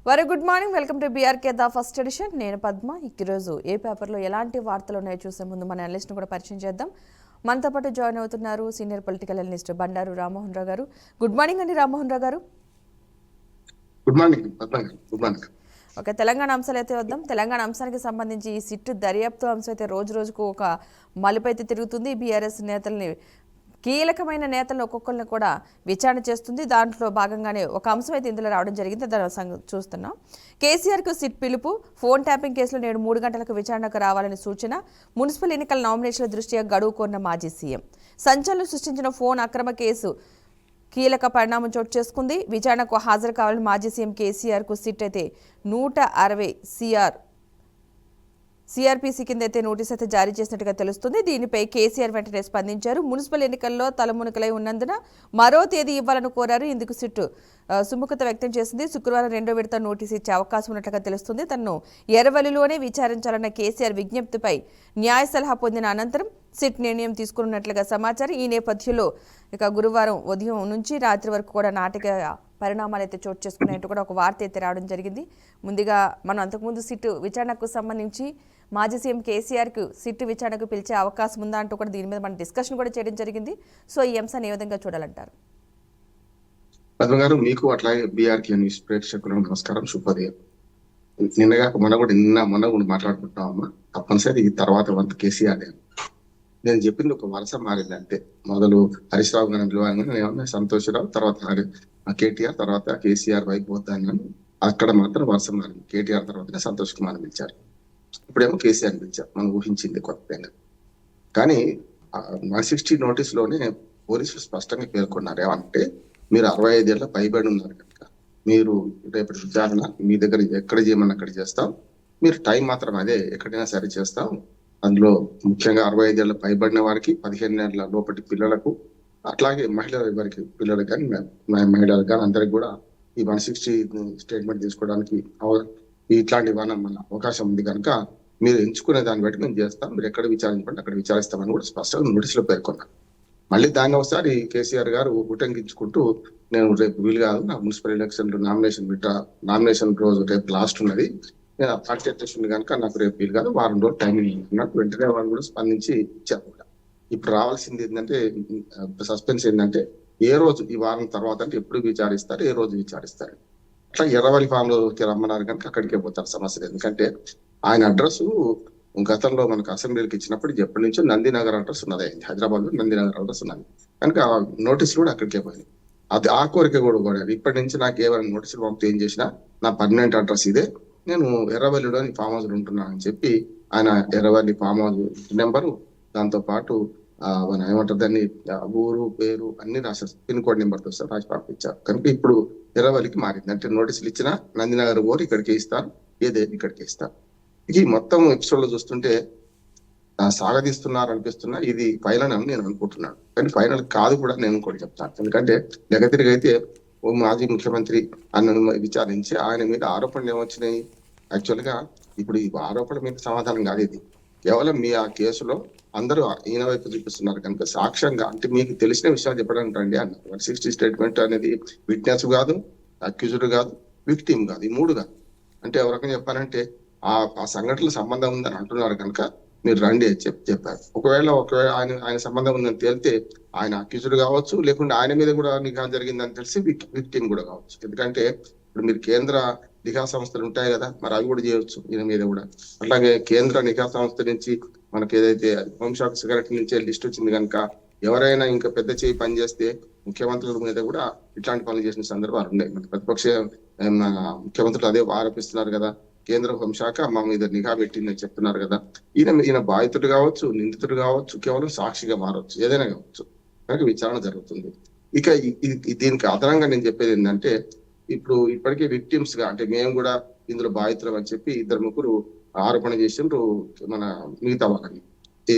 Very good morning, welcome to BRK the first edition. నేను పద్మ. ఈరోజు ఏ పేపర్లో ఎలాంటి వార్తలు ఉన్నాయో చూసే ముందు మన అనలిస్ట్ను కూడా పరిచయం చేద్దాం. మనతో పాటు జాయిన్ అవుతున్నారు senior political analyst Bandaru Rammohan Rao garu. Good morning అండి రామ్మోహన్ రావు గారు. గుడ్ మార్నింగ్ పద్మ గారు. Good morning. ఓకే, తెలంగాణ అంశాలు అయితే వద్దాం. తెలంగాణ అంశానికి సంబంధించి ఈ సిట్టు దర్యాప్తు అంశం అయితే రోజు రోజుకు ఒక మలుపు అయితే తిరుగుతుంది. బీఆర్ఎస్ నేతల్ని, కీలకమైన నేతలను ఒక్కొక్కరిని కూడా విచారణ చేస్తుంది. దాంట్లో భాగంగానే ఒక అంశం అయితే ఇందులో రావడం జరిగింది. దాని చూస్తున్నాం. కేసీఆర్కు సిట్ పిలుపు, ఫోన్ ట్యాపింగ్ కేసులో నేడు 3 గంటలకు విచారణకు రావాలని సూచన, మున్సిపల్ ఎన్నికల నామినేషన్ల దృష్ట్యా గడువు కోరిన మాజీ సీఎం, సంచలనం సృష్టించిన ఫోన్ అక్రమ కేసు కీలక పరిణామం చోటు చేసుకుంది. విచారణకు హాజరు కావాలని మాజీ సీఎం కేసీఆర్కు సిట్ అయితే 160 సిఆర్పీసీ కింద అయితే నోటీస్ అయితే జారీ చేసినట్టుగా తెలుస్తుంది. దీనిపై కేసీఆర్ వెంటనే స్పందించారు. మున్సిపల్ ఎన్నికల్లో తలమునకలై ఉన్నందున మరో తేదీ ఇవ్వాలని కోరారు. ఇందుకు సిట్టు సుముఖత వ్యక్తం చేసింది. శుక్రవారం 2వ విడత నోటీసు ఇచ్చే అవకాశం ఉన్నట్లుగా తెలుస్తుంది. తనను ఎర్రవల్లిలోనే విచారించాలన్న కేసీఆర్ విజ్ఞప్తిపై న్యాయ సలహా పొందిన అనంతరం సిట్ నిర్ణయం తీసుకున్నట్లుగా సమాచారం. ఈ నేపథ్యంలో గురువారం ఉదయం నుంచి రాత్రి వరకు కూడా నాటక పరిణామాలు అయితే చోటు చేసుకునేట్టు కూడా ఒక వార్త అయితే రావడం జరిగింది. ముందుగా మనం అంతకుముందు సిట్టు విచారణకు సంబంధించి మాజీ సీఎం కేసీఆర్కు సిట్టు విచారణకు పిలిచే అవకాశం ఉందా అంటూ కూడా దీని మీద మనం డిస్కషన్ కూడా చేయడం జరిగింది. సో ఈ అంశాన్ని ఏ విధంగా చూడాలంటారు? పద్మ గారు, మీకు అట్లాగే బీఆర్కే న్యూస్ ప్రేక్షకులకు నమస్కారం, శుభోదయం. నిన్నగా మొన్న కూడా మాట్లాడుకుంటున్నామమ్మా. తప్పనిసరి ఈ తర్వాత వంత కేసీఆర్ నేను చెప్పింది ఒక వరుస మారింది అంతే. మొదలు హరీష్ రావు గారిని పిలవాలని నేను సంతోషరావు, తర్వాత కేటీఆర్, తర్వాత కేసీఆర్ వైపు పోతాను. అక్కడ మాత్రం వరుస మారింది. కేటీఆర్ తర్వాత సంతోష్ కుమార్ పిలిచారు, ఇప్పుడేమో కేసీఆర్ పిలిచారు. మనం ఊహించింది కొత్తగా. కానీ 160 నోటీసులోనే పోలీసులు స్పష్టంగా పేర్కొన్నారు. ఏమంటే మీరు 65 ఏళ్ల పైబడి ఉన్నారు కనుక మీరు రేపటి విచారణ మీ దగ్గర ఎక్కడ చేయమని అక్కడ చేస్తాం, మీరు టైం మాత్రం అదే, ఎక్కడైనా సరే చేస్తాం. అందులో ముఖ్యంగా 65 ఏళ్ల పైబడిన వారికి, 15 ఏళ్ల లోపటి పిల్లలకు, అట్లాగే మహిళల వారికి, పిల్లలకు కానీ మహిళలకు కానీ అందరికి కూడా ఈ 160 స్టేట్మెంట్ తీసుకోవడానికి ఇట్లాంటి మన అవకాశం ఉంది కనుక మీరు ఎంచుకునే దాన్ని బట్టి మేము చేస్తాం, మీరు ఎక్కడ విచారించండి అక్కడ విచారిస్తామని కూడా స్పష్టంగా నోటీసులో పేర్కొన్నారు. మళ్ళీ దాన్ని ఒకసారి కేసీఆర్ గారు ఉటంకించుకుంటూ, నేను రేపు వీలు కాదు, నా మున్సిపల్ ఎలక్షన్ నామినేషన్ రోజు రేపు లాస్ట్ ఉన్నది, నేను ఆ పార్టీ అధ్యక్షుడు కనుక నాకు రేపు వీలు కాదు, వారం రోజులు టైం ఉన్నట్టు వెంటనే వాళ్ళు కూడా స్పందించి ఇచ్చారు కూడా. ఇప్పుడు రావాల్సింది ఏంటంటే, సస్పెన్స్ ఏంటంటే ఏ రోజు, ఈ వారం తర్వాత అంటే ఎప్పుడు విచారిస్తారు, ఏ రోజు విచారిస్తారు. అట్లా ఎర్రవల్లి ఫామ్ లోకి రమ్మన్నారు కనుక అక్కడికే పోతారు. సమస్య ఎందుకంటే ఆయన అడ్రస్ గతంలో మనకు అసెంబ్లీకి ఇచ్చినప్పుడు ఎప్పటి నుంచో నందినగర్ అడ్రస్ ఉన్నది, హైదరాబాద్ లో నందినగర్ అడ్రస్ ఉన్నది కనుక నోటీసులు కూడా అక్కడికే పోయింది. అది ఆ కోరిక కూడా కోరారు. ఇప్పటి నుంచి నాకు ఏమైనా నోటీసులు పంపితే ఏం చేసినా నా పర్మనెంట్ అడ్రస్ ఇదే, నేను ఎర్రవల్లిలోని ఫామ్ హౌస్ ఉంటున్నానని చెప్పి ఆయన ఎర్రవల్లి ఫామ్ హౌస్ నెంబరు, దాంతో పాటు మన ఏమంటారు దాన్ని, ఊరు పేరు అన్ని రాశారు, పిన్ కోడ్ నెంబర్తో సార్ రాసి పంపించారు. కనుక ఇప్పుడు ఎర్రవల్లికి మారింది. అంటే నోటీసులు ఇచ్చినా నందినగర్ ఊరు ఇక్కడికి ఇస్తారు, ఏదేది ఇక్కడికి ఇస్తారు. ఇది మొత్తం ఎపిసోడ్ లో చూస్తుంటే సాగదీస్తున్నారు అనిపిస్తున్నా. ఇది ఫైనల్ అని నేను అనుకుంటున్నాను, కానీ ఫైనల్ కాదు కూడా నేను కూడా చెప్తాను. ఎందుకంటే దగ్గరగా అయితే మాజీ ముఖ్యమంత్రి అన్న విచారించి ఆయన మీద ఆరోపణలు ఏమొచ్చినాయి. యాక్చువల్ గా ఇప్పుడు ఈ ఆరోపణ మీద సమాధానం కాదు, ఇది కేవలం మీ ఆ కేసులో అందరూ ఈయన వైపు చూపిస్తున్నారు కనుక సాక్ష్యంగా, అంటే మీకు తెలిసిన విషయాలు చెప్పడానికి రండి అన్నారు. 160 స్టేట్మెంట్ అనేది విట్నెస్ కాదు, అక్యూజ్డ్ కాదు, విక్టిమ్ కాదు, ఈ 3 కాదు. అంటే ఎవరికైనా చెప్పారంటే ఆ సంఘటనల సంబంధం ఉందని అంటున్నారు కనుక మీరు రండి అని చెప్పారు. ఒకవేళ ఆయన సంబంధం ఉందని తేలితే ఆయన అక్యూజ్డ్ కావచ్చు, లేకుంటే ఆయన మీద కూడా నిఘా జరిగిందని తెలిసి విక్టిమ్ కూడా కావచ్చు. ఎందుకంటే ఇప్పుడు మీరు కేంద్ర నిఘా సంస్థలు ఉంటాయి కదా, మరి అవి కూడా చేయవచ్చు ఈయన మీద కూడా. అట్లాగే కేంద్ర నిఘా సంస్థ నుంచి మనకి ఏదైతే హోంశాఖ సెక్రటరీ నుంచి లిస్ట్ వచ్చింది కనుక ఎవరైనా ఇంకా పెద్ద చేయి పనిచేస్తే ముఖ్యమంత్రుల మీద కూడా ఇట్లాంటి పనులు చేసిన సందర్భాలు ఉన్నాయి. ప్రతిపక్ష ముఖ్యమంత్రులు అదే ఆరోపిస్తున్నారు కదా, కేంద్ర హోంశాఖ మా మీద నిఘా పెట్టిందని చెప్తున్నారు కదా. ఈయన బాధితుడు కావచ్చు, నిందితుడు కావచ్చు, కేవలం సాక్షిగా మారవచ్చు, ఏదైనా కావచ్చు. కనుక విచారణ జరుగుతుంది. ఇక దీనికి అదనంగా నేను చెప్పేది ఏంటంటే, ఇప్పుడు ఇప్పటికే విక్టిమ్స్ గా, అంటే మేము కూడా ఇందులో బాధితులం అని చెప్పి 2-3 ఆరోపణ చేసిండ్రు మన మిగతా వాళ్ళని ఈ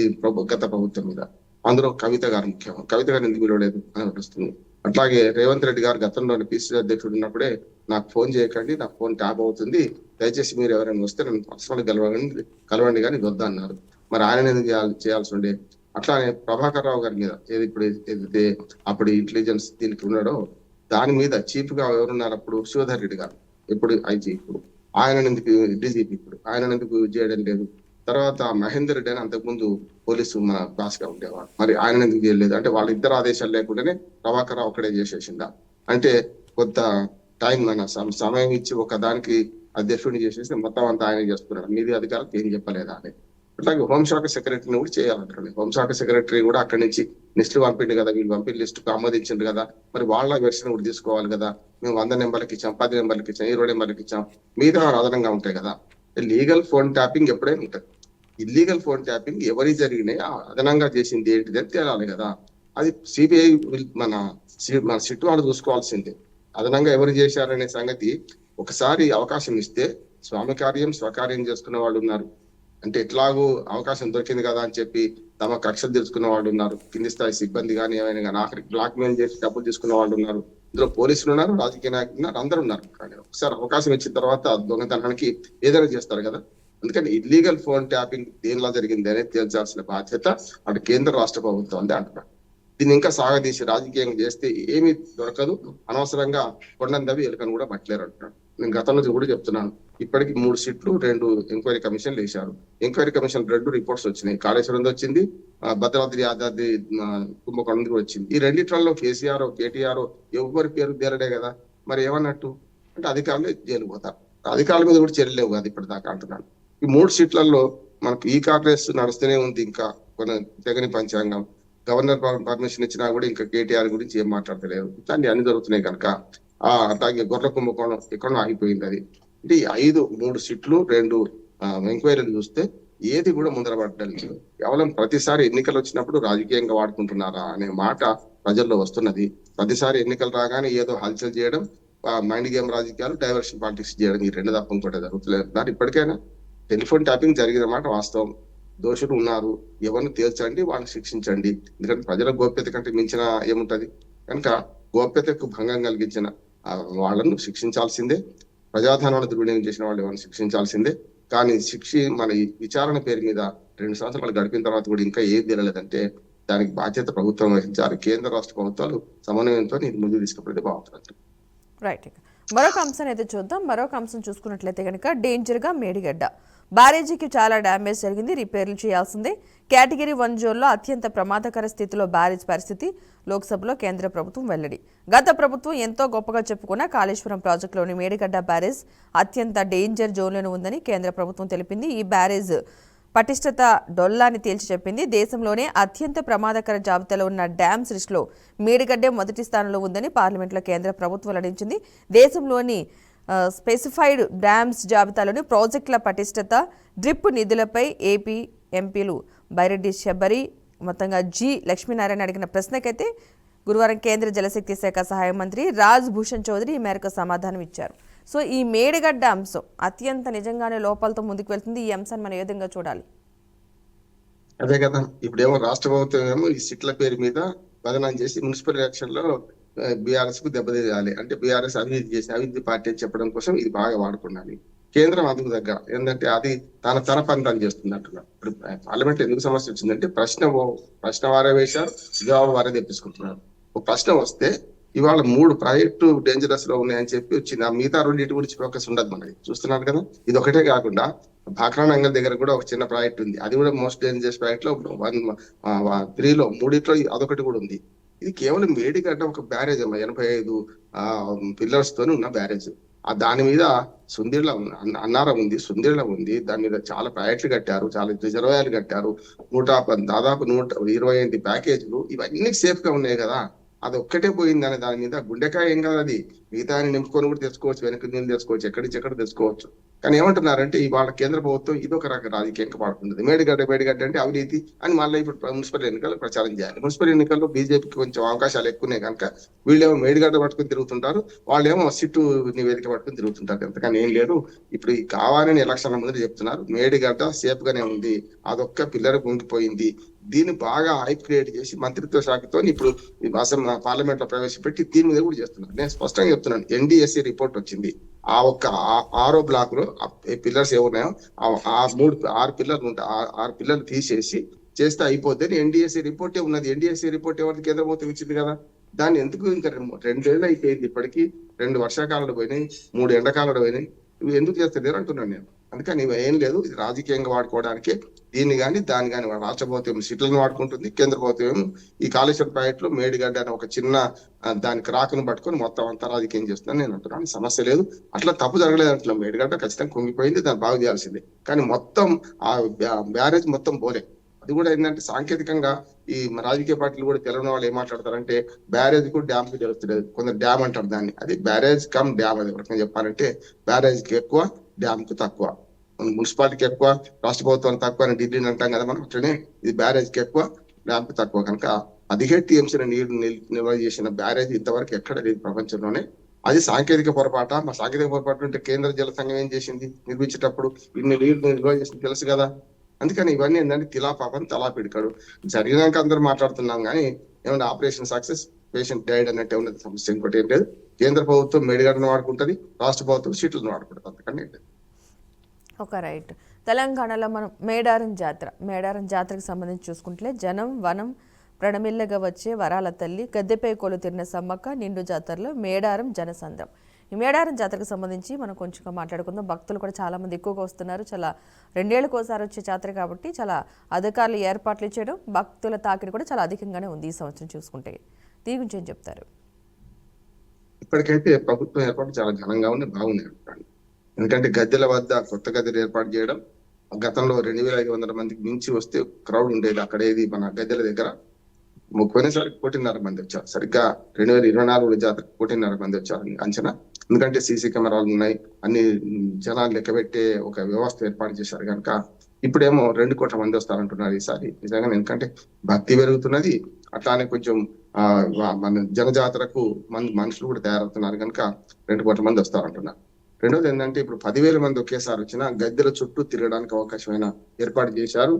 గత ప్రభుత్వం మీద. అందులో కవిత గారు ముఖ్యం. కవిత గారు ఎందుకు పిలవలేదు అని అనిపిస్తుంది. అట్లాగే రేవంత్ రెడ్డి గారు గతంలోని పిసిసి అధ్యక్షుడు ఉన్నప్పుడే నాకు ఫోన్ చేయకండి, నాకు ఫోన్ ట్యాప్ అవుతుంది, దయచేసి మీరు ఎవరైనా వస్తే నన్ను పర్సనల్ కలవండి కానీ వద్దా అన్నారు. మరి ఆయన ఎందుకు చేయాల్సి ఉండే. అట్లానే ప్రభాకర్ రావు గారి మీద ఇప్పుడు ఏదైతే అప్పుడు ఇంటెలిజెన్స్ దీనికి ఉన్నాడో దాని మీద చీఫ్ గా ఎవరున్నారు అప్పుడు, శివధర్ రెడ్డి గారు. ఇప్పుడు ఐజీ ఇప్పుడు ఆయన ఎందుకు డీజీపీ ఇప్పుడు ఆయన ఎందుకు చేయడం లేదు. తర్వాత మహేందర్ రెడ్డి అని అంతకుముందు పోలీసు మన క్లాస్ గా ఉండేవాడు, మరి ఆయన ఎందుకు చేయలేదు అంటే వాళ్ళ ఇద్దరు ఆదేశాలు లేకుండానే ప్రభాకర్ రావు ఒక్కడే చేసేసిందా అంటే కొంత టైం మన సమయం ఇచ్చి ఒక దానికి అధ్యక్షుడిని చేసేసి మొత్తం అంతా ఆయన చేస్తున్నాడు, మీది అధికారులకు ఏం చెప్పలేదా అని. అట్లాగే హోంశాఖ సెక్రటరీని కూడా చేయాలంటారు. హోంశాఖ సెక్రటరీ కూడా అక్కడి నుంచి లిస్టు పంపిండు కదా, వీళ్ళు పంపిన లిస్టుకు ఆమోదించిండు కదా, మరి వాళ్ళ వెర్షన్ కూడా తీసుకోవాలి కదా. మేము 100 నెంబర్లకు ఇచ్చాం, 10 నెంబర్లకు ఇచ్చాం, 20 నెంబర్లకు ఇచ్చాం, మిగతా అదనంగా ఉంటాయి కదా. లీగల్ ఫోన్ ట్యాపింగ్ ఎప్పుడైనా ఉంటుంది, ఇల్లీగల్ ఫోన్ ట్యాపింగ్ ఎవరి జరిగినాయి అదనంగా చేసింది ఏంటిది అని తేలాలి కదా. అది సిబిఐ మన సిట్ వాళ్ళు చూసుకోవాల్సిందే. అదనంగా ఎవరు చేశారనే సంగతి ఒకసారి అవకాశం ఇస్తే స్వామి కార్యం స్వకార్యం చేసుకున్న వాళ్ళు ఉన్నారు. అంటే ఎట్లాగూ అవకాశం దొరికింది కదా అని చెప్పి తమ కక్షలు తెలుసుకున్న వాళ్ళు ఉన్నారు, కింది స్థాయి సిబ్బంది కానీ ఏమైనా కానీ ఆఖరికి బ్లాక్ మెయిల్ చేసి డబ్బులు తీసుకున్న వాళ్ళు ఉన్నారు, ఇందులో పోలీసులు ఉన్నారు, రాజకీయ నాయకులు ఉన్నారు, అందరూ ఉన్నారు. కానీ ఒకసారి అవకాశం ఇచ్చిన తర్వాత దొంగతనానికి ఏదైనా చేస్తారు కదా. అందుకని ఇల్లీగల్ ఫోన్ ట్యాపింగ్ దేనిలా జరిగింది అనేది తేల్చాల్సిన బాధ్యత అటు కేంద్ర రాష్ట్ర ప్రభుత్వం అందే అంటున్నారు. దీన్ని ఇంకా సాగదీసి రాజకీయంగా చేస్తే ఏమీ దొరకదు, అనవసరంగా కొండందవి ఎలుకను కూడా పట్టలేరు అంటున్నాడు. నేను గతంలో కూడా చెప్తున్నాను, ఇప్పటికి 3 సిట్లు 2 ఎంక్వైరీ కమిషన్లు వేశారు. ఎంక్వైరీ కమిషన్ 2 రిపోర్ట్స్ వచ్చినాయి, కాళేశ్వరం వచ్చింది, భద్రాద్రి యాదాద్రి కుంభకోణం కూడా వచ్చింది. ఈ రెండిట్లలో కేసీఆర్ కేటీఆర్ ఎవరి పేరు తేలడే కదా, మరి ఏమన్నట్టు అంటే అధికారులు జైలు పోతారు, అధికారుల మీద కూడా చర్యలు లేవు కదా ఇప్పటిదాకా అంటున్నాను. ఈ 3 సీట్లలో మనకు ఈ కాంగ్రెస్ నడుస్తూనే ఉంది, ఇంకా కొన్ని తెగని పంచాంగం, గవర్నర్ పర్మిషన్ ఇచ్చినా కూడా ఇంకా కేటీఆర్ గురించి ఏం మాట్లాడతలేరు, ఇట్లాంటి అన్ని జరుగుతున్నాయి కనుక అట్లాగే గొర్రెల కుంభకోణం ఎక్కడో ఆగిపోయింది. అది అంటే 3 సీట్లు 2 ఎంక్వైరీలు చూస్తే ఏది కూడా ముందర పడ్డలేదు. కేవలం ప్రతిసారి ఎన్నికలు వచ్చినప్పుడు రాజకీయంగా వాడుకుంటున్నారా అనే మాట ప్రజల్లో వస్తున్నది. ప్రతిసారి ఎన్నికలు రాగానే ఏదో హల్చల్ చేయడం, మైండ్ గేమ్ రాజకీయాలు, డైవర్షన్ పాలిటిక్స్ చేయడం, ఈ 2 తప్ప ఇంకోటి జరుగుతలేదు. దాని ఇప్పటికైనా టెలిఫోన్ ట్యాపింగ్ జరిగిన మాట వాస్తవం, దోషులు ఉన్నారు, ఎవరిని తేల్చండి, వాళ్ళని శిక్షించండి. ఎందుకంటే ప్రజల గోప్యత కంటే మించిన ఏముంటది కనుక గోప్యతకు భంగం కలిగించిన వాళ్ళను శిక్షించాల్సిందే, ప్రజాధనాన్ని దుర్వినియోగం చేసిన వాళ్ళు ఎవరిని శిక్షించాల్సిందే. కానీ మన ఈ విచారణ పేరు మీద 2 సంవత్సరాలు గడిపిన తర్వాత కూడా ఇంకా ఏం తెలియలేదంటే దానికి బాధ్యత ప్రభుత్వం వహించాలి. కేంద్ర రాష్ట్ర ప్రభుత్వాలు సమన్వయంతో ఇది ముందుకు తీసుకుపోతే బాగుంటుంది. రైట్. మరొక అంశాన్ని అయితే చూద్దాం. మరొక అంశం చూసుకున్నట్లయితే కనుక డేంజర్గా మేడిగడ్డ బ్యారేజీకి చాలా డ్యామేజ్ జరిగింది, రిపేర్లు చేయాల్సిందే. కేటగిరీ 1 జోన్లో అత్యంత ప్రమాదకర స్థితిలో బ్యారేజ్ పరిస్థితి లోక్సభలో కేంద్ర ప్రభుత్వం వెల్లడి. గత ప్రభుత్వం ఎంతో గొప్పగా చెప్పుకున్న కాళేశ్వరం ప్రాజెక్టులోని మేడిగడ్డ బ్యారేజ్ అత్యంత డేంజర్ జోన్లోనే ఉందని కేంద్ర ప్రభుత్వం తెలిపింది. ఈ బ్యారేజ్ పటిష్టత డొల్లాని తేల్చి చెప్పింది. దేశంలోనే అత్యంత ప్రమాదకర జాబితాలో ఉన్న డ్యామ్స్ లిస్టులో మేడిగడ్డే మొదటి స్థానంలో ఉందని పార్లమెంట్లో కేంద్ర ప్రభుత్వం వెల్లడించింది. దేశంలోని స్పెసిఫైడ్ డ్యామ్స్ జాబితాలోని ప్రాజెక్టుల పటిష్టత, డ్రిప్ నిధులపై ఏపీ ఎంపీలు బైరెడ్డి శబరి మొత్తంగా లక్ష్మీనారాయణ అడిగిన ప్రశ్నకైతే గురువారం కేంద్ర జలశక్తి శాఖ సహాయ మంత్రి రాజ్ భూషణ్ చౌదరి ఈ మేరకు సమాధానం ఇచ్చారు. సో ఈ మేడిగడ్డ అంశం అత్యంత నిజంగానే లోపాలతో ముందుకు వెళ్తుంది. ఈ అంశాన్ని మనం ఏ విధంగా చూడాలి? అదే కదా, ఇప్పుడేమో రాష్ట్ర ప్రభుత్వం ఏమో ఈ సిట్ల పేరు మీద బదనాం చేసి మున్సిపల్ ఎలక్షన్ లో బీఆర్ఎస్ కు దెబ్బతీయాలి అంటే బీఆర్ఎస్ అవినీతి చేసి అవినీతి పార్టీ అని చెప్పడం కోసం ఇది బాగా వాడుకున్నాను. కేంద్రం అందుకు దగ్గర ఏంటంటే అది తన పని తను చేస్తుంది అంటున్నారు. ఇప్పుడు పార్లమెంట్ ఎందుకు సమస్య వచ్చిందంటే ప్రశ్న వారే వేశారు, జవాబు వారే తెప్పించుకుంటున్నారు. ఒక ప్రశ్న వస్తే ఇవాళ 3 ప్రాజెక్టు డేంజరస్ లో ఉన్నాయని చెప్పి వచ్చింది, ఆ మిగతా 2 గురించి ఫోకస్ ఉండదు మనకి. చూస్తున్నారు కదా, ఇది ఒకటే కాకుండా భాక్రాన్ అంగల్ దగ్గర కూడా ఒక చిన్న ప్రాజెక్ట్ ఉంది, అది కూడా మోస్ట్ డేంజరస్ ప్రాజెక్ట్ లో 3లో 3 అదొకటి కూడా ఉంది. ఇది కేవలం మేడిగడ్డ ఒక బ్యారేజ్ అమ్మా, 85 పిల్లర్స్ తోని ఉన్న బ్యారేజ్. దాని మీద సుందీళ్ళ అన్నారం ఉంది, సుందీళ్ళ ఉంది, దాని మీద చాలా ప్రాజెక్టులు కట్టారు, చాలా రిజర్వాయర్లు కట్టారు, దాదాపు 128 ప్యాకేజీలు, ఇవన్నీ సేఫ్ గా ఉన్నాయి కదా. అది ఒక్కటే పోయింది అనే దాని మీద గుండెకాయ ఏం కాదు, అది మిగతా నింపుకొని కూడా తెచ్చుకోవచ్చు, వెనక్కి నీళ్ళు తెచ్చుకోవచ్చు, ఎక్కడ తెచ్చుకోవచ్చు. కానీ ఏమంటున్నారంటే ఇవాళ కేంద్ర ప్రభుత్వం ఇదొక రక రాజకీయంగా పాడుతుంది. మేడిగడ్డ అంటే అవినీతి అని మళ్ళీ ఇప్పుడు మున్సిపల్ ఎన్నికలు ప్రచారం చేయాలి. మున్సిపల్ ఎన్నికల్లో బీజేపీకి కొంచెం అవకాశాలు ఎక్కువనే కనుక వీళ్ళేమో మేడిగడ్డ పట్టుకుని తిరుగుతుంటారు, వాళ్ళేమో సిట్టు నివేదిక పట్టుకుని తిరుగుతుంటారు. ఎంతకని ఏం లేదు. ఇప్పుడు కావాలని ఎలక్షన్ల ముందు చెప్తున్నారు మేడిగడ్డ సేఫ్ గానే ఉంది, అదొక్క పిల్లర్ కుంగిపోయింది. దీన్ని బాగా హైప్ క్రియేట్ చేసి మంత్రిత్వ శాఖతో ఇప్పుడు పార్లమెంట్ లో ప్రవేశపెట్టి దీని మీద కూడా చేస్తున్నారు. నేను స్పష్టంగా చెప్తున్నాను, ఎన్డీఎస్సీ రిపోర్ట్ వచ్చింది, ఆ ఒక్క 6వ బ్లాక్ లో పిల్లర్స్ ఏమున్నాయో ఆ 6 పిల్లర్లు ఉంటాయి, 6 పిల్లర్లు తీసేసి చేస్తే అయిపోద్ది. ఎన్డీఎస్సీ రిపోర్టే ఉన్నది. ఎన్డీఎస్సీ రిపోర్ట్ ఎవరికి కేంద్ర ప్రభుత్వం ఇచ్చింది కదా. దాన్ని ఎందుకు ఇంకా 2 ఏళ్ళు అయిపోయింది, ఇప్పటికీ 2 వర్షాకాలాలు పోయినాయి, 3 ఎండాకాలాలు పోయినాయి, ఇవి ఎందుకు చేస్తలేరు అంటున్నాను నేను. అందుకని ఇవి ఏం లేదు, ఇది రాజకీయంగా వాడుకోవడానికి దీన్ని కానీ దాన్ని కానీ రాష్ట్ర ప్రభుత్వం సీట్లను వాడుకుంటుంది, కేంద్ర ప్రభుత్వం ఈ కాళేశ్వరం ప్రాజెక్టులో మేడిగడ్డ అనే ఒక చిన్న దానికి రాకును పట్టుకొని మొత్తం అంతా రాజకీయం చేస్తుందని నేను అంటున్నాను. సమస్య లేదు, అట్లా తప్పు జరగలేదు అంటున్నా. మేడిగడ్డ ఖచ్చితంగా కుంగిపోయింది, దాన్ని బాగు చేయాల్సిందే. కానీ మొత్తం ఆ బ్యారేజ్ మొత్తం పోలే. అది కూడా ఏంటంటే సాంకేతికంగా ఈ రాజకీయ పార్టీలు కూడా తెలియని వాళ్ళు ఏం మాట్లాడతారంటే బ్యారేజ్ కు డ్యామ్ కు తెలుస్తుంది. కొందరు డ్యామ్ అంటారు దాన్ని, అది బ్యారేజ్ కమ్ డ్యామ్. అది ఎవరికైనా చెప్పాలంటే బ్యారేజ్ కి ఎక్కువ, డ్యామ్ కు తక్కువ. మున్సిపాలిటీకి ఎక్కువ, రాష్ట్ర ప్రభుత్వానికి తక్కువ అని ఢిల్లీని అంటాం కదా మనం, అట్లనే ఇది బ్యారేజ్ కి ఎక్కువ, డ్యామ్ కు తక్కువ. కనుక 17 టీఎంసీల నీళ్లు నిల్వ చేసిన బ్యారేజ్ ఇంతవరకు ఎక్కడ లేదు ప్రపంచంలోనే. అది సాంకేతిక పొరపాట. మా సాంకేతిక పొరపాటు అంటే కేంద్ర జల సంఘం ఏం చేసింది నిర్మించేటప్పుడు? ఇన్ని నీళ్లు నిల్వ చేసింది తెలుసు కదా. అందుకని ఇవన్నీ ఏంటంటే తిలా పాపం తలా పిడికాడు. జరిగినాక అందరూ మాట్లాడుతున్నాం కానీ ఏమైనా ఆపరేషన్ సక్సెస్, పేషెంట్ డైడ్ అన్నట్టు ఏమైనా సమస్య ఇంకోటి ఏం లేదు. కేంద్ర ప్రభుత్వం మేడిగడ్డను వాడుకుంటుంది, రాష్ట్ర ప్రభుత్వం సీట్లను వాడుకుంటుంది, అంతకన్నా ఏంటి. ఒక రైట్. తెలంగాణలో మనం మేడారం జాతరకు సంబంధించి చూసుకుంటే జనం వనం ప్రణమిల్లగా వచ్చే వరాల తల్లి, గద్దెపై కొలు తిరిన సమ్మక్క, నిండు జాతరలో మేడారం జనసంద్రం. ఈ మేడారం జాతరకు సంబంధించి మనం కొంచెంగా మాట్లాడుకుందాం. భక్తులు కూడా చాలా మంది ఎక్కువగా వస్తున్నారు. చాలా 2 ఏళ్ళకి ఒకసారి వచ్చే జాతర కాబట్టి చాలా అధికారులు ఏర్పాట్లు చేయడం, భక్తుల తాకిడి కూడా చాలా అధికంగానే ఉంది ఈ సంవత్సరం చూసుకుంటే. దీని గురించి ఏం చెప్తారు? ఇప్పటికైతే ప్రభుత్వం ఏర్పాటు చాలా ఘనంగా ఉంది, బాగున్నాయి. ఎందుకంటే గద్దెల వద్ద కొత్త గద్దెలు ఏర్పాటు చేయడం, గతంలో 2500 మందికి మించి వస్తే క్రౌడ్ ఉండేది అక్కడేది మన గద్దెల దగ్గర. పోయినసారి 1,500 మంది వచ్చారు. సరిగ్గా 2024 జాతర 1,500 మంది వచ్చారు అంచనా. ఎందుకంటే సీసీ కెమెరాలు ఉన్నాయి, అన్ని జనాలు లెక్కబెట్టే ఒక వ్యవస్థ ఏర్పాటు చేశారు కనుక ఇప్పుడేమో 2 కోట్ల మంది వస్తారంటున్నారు ఈసారి. నిజంగా ఎందుకంటే భక్తి పెరుగుతున్నది, అట్లానే కొంచెం మన జనజాతరకు మనుషులు కూడా తయారవుతున్నారు కనుక 2 కోట్ల మంది వస్తారంటున్నారు. రెండోది ఏంటంటే ఇప్పుడు 10,000 మంది ఒకేసారి వచ్చినా గద్దెల చుట్టూ తిరగడానికి అవకాశమైన ఏర్పాటు చేశారు.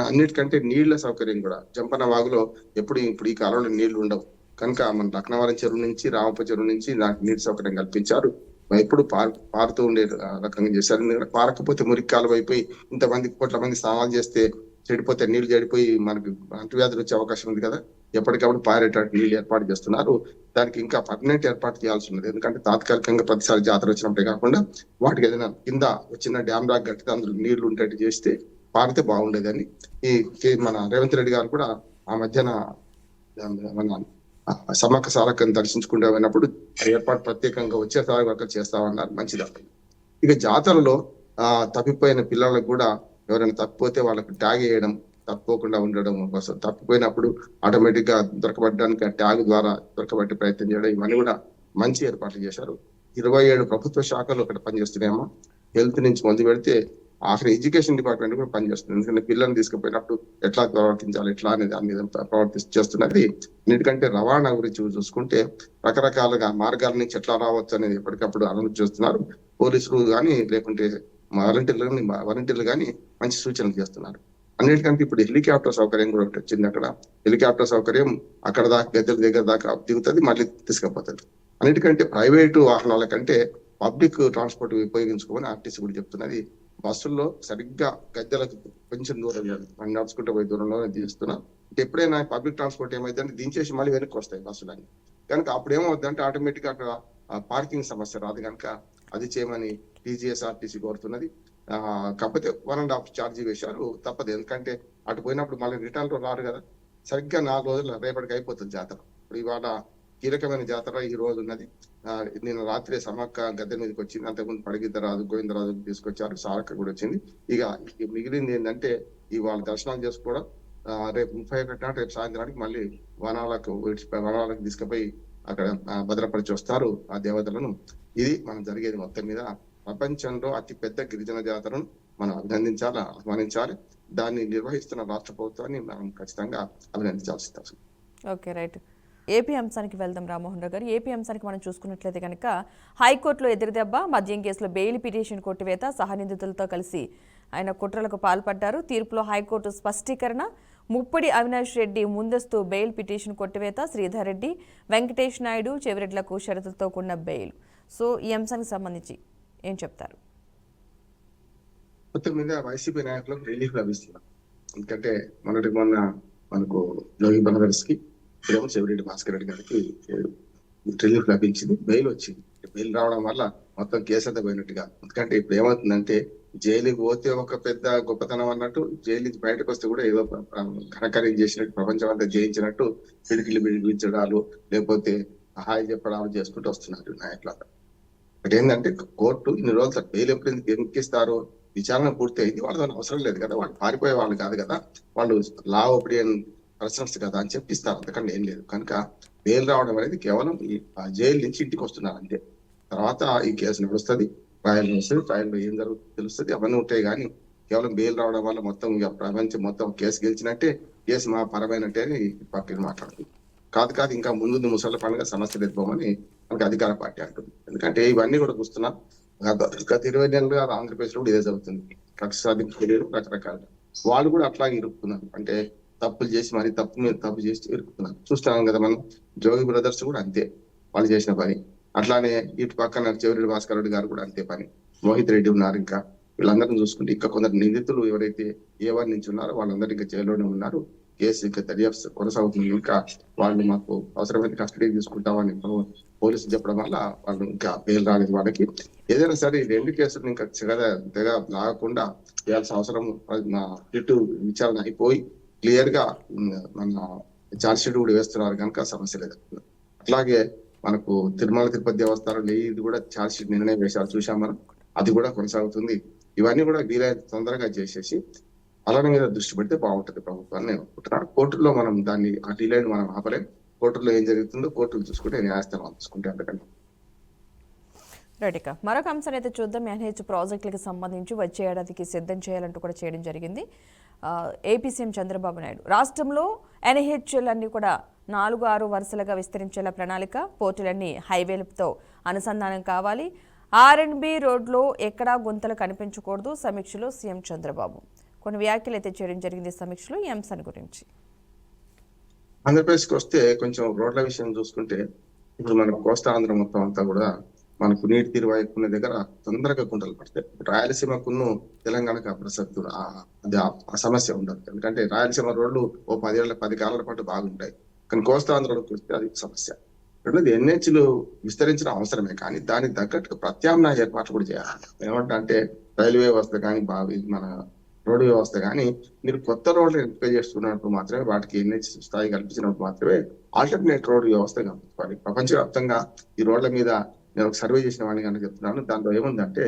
అన్నిటికంటే నీళ్ల సౌకర్యం కూడా. జంపన వాగులో ఇప్పుడు ఈ కాలంలో నీళ్లు ఉండవు కనుక మన లక్నవరం చెరువు నుంచి, రామప్ప చెరువు నుంచి నాకు నీటి సౌకర్యం కల్పించారు. ఎప్పుడు పారుతూ ఉండే రకంగా చేశారు. పారకపోతే మురికి కాలువ అయిపోయి ఇంతమంది కోట్ల మంది స్నానాలు చేస్తే చెడిపోతే నీళ్లు చెడిపోయి మనకి అంటువ్యాధులు వచ్చే అవకాశం ఉంది కదా. ఎప్పటికప్పుడు పారేటట్టు నీళ్లు ఏర్పాటు చేస్తున్నారు. దానికి ఇంకా పర్మనెంట్ ఏర్పాటు చేయాల్సి ఉన్నది. ఎందుకంటే తాత్కాలికంగా ప్రతిసారి జాతర వచ్చినప్పుడే కాకుండా వాటికి ఏదైనా కింద వచ్చిన డ్యామ్ లాగా కట్టితే అందులో నీళ్లు ఉండేట్టు చేస్తే పారితే బాగుండేదని మన రేవంత్ రెడ్డి గారు కూడా ఆ మధ్యన సమ్మక్క సారక్కను దర్శించుకుంటూ పోయినప్పుడు ఏర్పాటు ప్రత్యేకంగా వచ్చేసారి వరకు చేస్తామన్నారు. మంచిది. ఇక జాతరలో తప్పిపోయిన పిల్లలకు కూడా ఎవరైనా తప్పిపోతే వాళ్ళకి ట్యాగ్ వేయడం, తప్పుకోకుండా ఉండడం కోసం, తప్పిపోయినప్పుడు ఆటోమేటిక్ గా దొరకబడడానికి ఆ ట్యాగ్ ద్వారా దొరకబట్టే ప్రయత్నం చేయడం, ఇవన్నీ కూడా మంచి ఏర్పాట్లు చేశారు. 27 ప్రభుత్వ శాఖలు అక్కడ పనిచేస్తున్నాయేమో. హెల్త్ నుంచి మొదలు పెడితే ఆఖరి ఎడ్యుకేషన్ డిపార్ట్మెంట్ కూడా పనిచేస్తుంది. ఎందుకంటే పిల్లల్ని తీసుకుపోయినప్పుడు ఎట్లా ప్రవర్తించాలి, ఎట్లా అనేది దాని మీద చేస్తున్నది. అన్నిటికంటే రవాణా గురించి చూసుకుంటే రకరకాలుగా మార్గాల నుంచి ఎట్లా రావచ్చు అనేది ఎప్పటికప్పుడు అనుమతి చేస్తున్నారు. పోలీసులు కానీ లేకుంటే వాలంటీర్లు కానీ మంచి సూచనలు చేస్తున్నారు. అన్నిటికంటే ఇప్పుడు హెలికాప్టర్ సౌకర్యం కూడా ఒకటి వచ్చింది. అక్కడ హెలికాప్టర్ సౌకర్యం అక్కడ దాకా గద్దెల దగ్గర దాకా దిగుతుంది, మళ్ళీ తీసుకుపోతుంది. అన్నిటికంటే ప్రైవేటు వాహనాల కంటే పబ్లిక్ ట్రాన్స్పోర్ట్ ఉపయోగించుకోమని ఆర్టీసీ కూడా చెప్తున్నది. బస్సుల్లో సరిగ్గా గద్దెలకు కొంచెం దూరం మనం నడుచుకుంటూ పోయే దూరంలోనే దిస్తున్నా. ఎప్పుడైనా పబ్లిక్ ట్రాన్స్పోర్ట్ ఏమైందంటే దించేసి మళ్ళీ వెనక్కి వస్తాయి బస్సులన్నీ. కనుక అప్పుడు ఏమవుతుందంటే ఆటోమేటిక్ గా అక్కడ పార్కింగ్ సమస్య రాదు కనుక అది చేయమని టీజీఎస్ఆర్టీసీ కోరుతున్నది. కాకపోతే 1.5 ఛార్జీ వేశారు, తప్పదు. ఎందుకంటే అటు పోయినప్పుడు మళ్ళీ రిటర్న్ లో రారు కదా. సరిగ్గా 4 రోజులు రేపటికి అయిపోతుంది జాతర. ఇప్పుడు ఇవాళ కీలకమైన జాతర ఈ రోజు ఉన్నది. నిన్న రాత్రి సమ్మక్క గద్దె మీదకి వచ్చింది. అంతకుముందు పడిగిద్దరాజు, గోవిందరాజు తీసుకొచ్చారు, సారక్క కూడా వచ్చింది. ఇక మిగిలింది ఏంటంటే ఇవాళ దర్శనాలు చేసుకోవడం. రేపు 31 నాడు రేపు సాయంత్రానికి మళ్ళీ వనాలకు తీసుకుపోయి అక్కడ భద్రపరిచి వస్తారు ఆ దేవతలను. ఇది మనం జరిగేది మొత్తం మీద. ప్రపంచంలో అతి పెద్ద గిరిజన జాతరను మనం అభినందించాలి, ఆహ్వానించాలి. దాన్ని నిర్వహిస్తున్న రాష్ట్ర ప్రభుత్వాన్ని మనం ఖచ్చితంగా అభినందించాల్సి. Okay, right. ఏపీ అంశానికి వెళ్దాం రామ్మోహన్ రావు గారు. ఏపీ అంశానికి మనం చూసుకున్నట్లయితే కనుక హైకోర్టులో ఎదురుదెబ్బ, మద్యం కేసులో బెయిల్ పిటిషన్ కొట్టివేత, సహనిందితులతో కలిసి ఆయన కుట్రలకు పాల్పడ్డారు. తీర్పులో హైకోర్టు స్పష్టీకరణ, ముప్పిడి అవినాష్ రెడ్డి ముందస్తు బెయిల్ పిటిషన్ కొట్టివేత, శ్రీధర్ రెడ్డి, వెంకటేష్ నాయుడు, చెవిరెడ్లకు షరతులతో కూడిన బెయిల్. సో ఈ అంశానికి సంబంధించి ఏం చెప్తారు? మొత్తం మీద వైసీపీ నాయకులకు రిలీఫ్ లభిస్తుంది. ఎందుకంటే మొన్న మనకు జోగి బ్రదర్స్ కి ఇప్పుడేమో చెవిరెడ్డి భాస్కర్ రెడ్డి గారికి రిలీఫ్ లభించింది, బెయిల్ వచ్చింది. బెయిల్ రావడం వల్ల మొత్తం కేసు అంతా పోయినట్టుగా. ఎందుకంటే ఇప్పుడు ఏమవుతుందంటే జైలుకి పోతే ఒక పెద్ద గొప్పతనం అన్నట్టు, జైలు నుంచి బయటకు వస్తే కూడా ఏదో ఘనకార్యం చేసినట్టు, ప్రపంచం అంతా జయించినట్టు పిడికిలు బిగించడాలు, లేకపోతే హాయి చెప్పడాలు చేసుకుంటూ వస్తున్నారు నాయకులు. ఇక్కడ ఏంటంటే కోర్టు ఇన్ని రోజులు బెయిల్ ఎందుకు ఇస్తారు, విచారణ పూర్తి అయింది, వాళ్ళ అవసరం లేదు కదా, వాళ్ళు పారిపోయే వాళ్ళు కాదు కదా, వాళ్ళు లా ఒపీనియన్ పర్సన్స్ కదా అని చెప్పిస్తారు, అంతకంటే ఏం లేదు. కనుక బెయిల్ రావడం అనేది కేవలం ఈ జైలు నుంచి ఇంటికి వస్తున్నారు అంతే. తర్వాత ఈ కేసు నడుస్తుంది, ట్రయల్ వస్తుంది, ట్రయల్లో ఏం జరుగుతుందో తెలుస్తుంది, అవన్నీ ఉంటాయి. కానీ కేవలం బెయిల్ రావడం వల్ల మొత్తం ఇక ప్రపంచం మొత్తం కేసు గెలిచినట్టే, కేసు మా పరమైనట్టే అని పార్టీలు మాట్లాడుతుంది. కాదు ఇంకా ముందు ముసళ్ళ పండుగ సమస్యలు ఎదుర్కోమని మనకి అధికార పార్టీ అంటుంది. ఎందుకంటే ఇవన్నీ కూడా చూస్తున్నాం, గత 20 నెలలుగా ఆంధ్రప్రదేశ్ లో కూడా ఇదే జరుగుతుంది. కక్ష సాధింపు చర్యలు రకరకాల వాళ్ళు కూడా అట్లాగే ఇరుక్కున్నారు. అంటే తప్పులు చేసి మరి తప్పు మీద తప్పు చేసి ఇరుక్కున్నారు. చూస్తున్నాం కదా మనం, జోగి బ్రదర్స్ కూడా అంతే వాళ్ళు చేసిన పని. అట్లానే ఇటు పక్కన చెవిరెడ్డి భాస్కర్ రెడ్డి గారు కూడా అంతే పని. మోహిత్ రెడ్డి ఉన్నారు. ఇంకా వీళ్ళందరినీ చూసుకుంటే ఇంకా కొందరు నిందితులు ఎవరైతే A1 నుంచి ఉన్నారో వాళ్ళందరూ ఇంకా జైల్లోనే ఉన్నారు. కేసు ఇంకా దర్యాప్తు కొనసాగుతుంది. ఇంకా వాళ్ళు మాకు అవసరమైన కస్టడీ తీసుకుంటామని పోలీసులు చెప్పడం వల్ల వాళ్ళు ఇంకా బెయిల్ రాలేదు. వాళ్ళకి ఏదైనా సరే 2 కేసులు ఇంకా తెగ లాగకుండా చేయాల్సిన అవసరం, ఇటు విచారణ అయిపోయి క్లియర్ గా మన ఛార్జ్ షీట్ కూడా వేస్తున్నారు కనుక సమస్య లేదు. అట్లాగే మనకు తిరుమల తిరుపతి దేవస్థానం ఇది కూడా ఛార్జ్ షీట్ నిర్ణయం వేశారు, చూసాం మనం, అది కూడా కొనసాగుతుంది. ఇవన్నీ కూడా వీలైన తొందరగా చేసేసి అలానే మీద దృష్టి పెడితే బాగుంటది ప్రభుత్వాన్ని నేను అనుకుంటున్నాను. కోర్టులో మనం దాన్ని ఆ డిలైన్ మనం ఆపలేం. కోర్టులో ఏం జరుగుతుందో కోర్టులు చూసుకుంటే, న్యాయస్థానం చూసుకుంటే అంతకంటే. రైట్. ఇక మరొక అంశాన్ని అయితే చూద్దాం. ఎన్హెచ్ ప్రాజెక్టులకు సంబంధించి వచ్చే ఏడాదికి సిద్ధం చేయాలంటూ కూడా చేయడం జరిగింది ఏపీ సీఎం చంద్రబాబు నాయుడు. రాష్ట్రంలో ఎన్హెచ్లన్నీ కూడా 4-6 వరుసలుగా విస్తరించేలా ప్రణాళిక, పోర్టులన్నీ హైవేలతో అనుసంధానం కావాలి, R&B రోడ్లో ఎక్కడా గుంతలు కనిపించకూడదు. సమీక్షలో సీఎం చంద్రబాబు కొన్ని వ్యాఖ్యలు అయితే చేయడం జరిగింది. సమీక్షలో ఈ అంశాన్ని గురించి ఆంధ్రప్రదేశ్కి వస్తే కొంచెం రోడ్ల విషయం చూసుకుంటే, ఇప్పుడు మన కోస్తా ఆంధ్ర మొత్తం అంతా కూడా మనకు నీటి తీరువాయుకునే దగ్గర తొందరగా గుంటలు పడతాయి. రాయలసీమకును తెలంగాణకు ప్రసక్తి అది ఆ సమస్య ఉండదు. ఎందుకంటే రాయలసీమ రోడ్లు ఓ 10 కాలాల పాటు బాగుంటాయి, కానీ కోస్తా ఆంధ్రలోకి వస్తే అది సమస్య. రెండోది ఎన్హెచ్లు విస్తరించడం అవసరమే, కానీ దానికి తగ్గట్టుగా ప్రత్యామ్నాయ ఏర్పాట్లు కూడా చేయాలి. ఏమంటే రైల్వే వ్యవస్థ కానీ మన రోడ్డు వ్యవస్థ కానీ మీరు కొత్త రోడ్లు ఎంపిక చేస్తున్నప్పుడు మాత్రమే, వాటికి ఎన్హెచ్ స్థాయి కల్పించినప్పుడు మాత్రమే ఆల్టర్నేట్ రోడ్డు వ్యవస్థ కల్పించాలి. ప్రపంచవ్యాప్తంగా ఈ రోడ్ల మీద నేను ఒక సర్వే చేసిన వాడిని కనుక చెప్తున్నాను. దాంట్లో ఏముందంటే